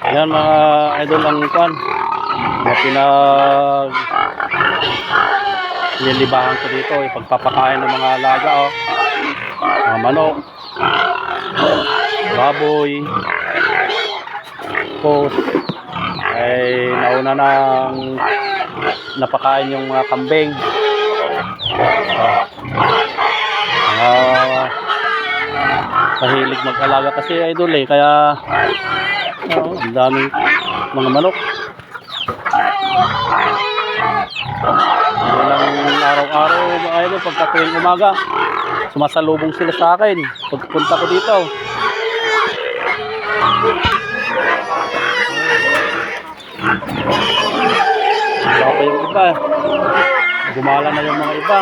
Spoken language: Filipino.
Yan mga idol ang kwan na nilibahan ko dito, ipagpapakain ng mga alaga, oh. Mga manok, baboy, post, ay nauna nang napakain yung mga kambing, mga mahilig mag-alaga kasi idol kaya ang daming mga manok. Ilang araw-araw mga idol, pagka tuwing umaga sumasalubong sila sa akin pagpunta ko dito. Wala pa yung iba, gumala na yung mga iba.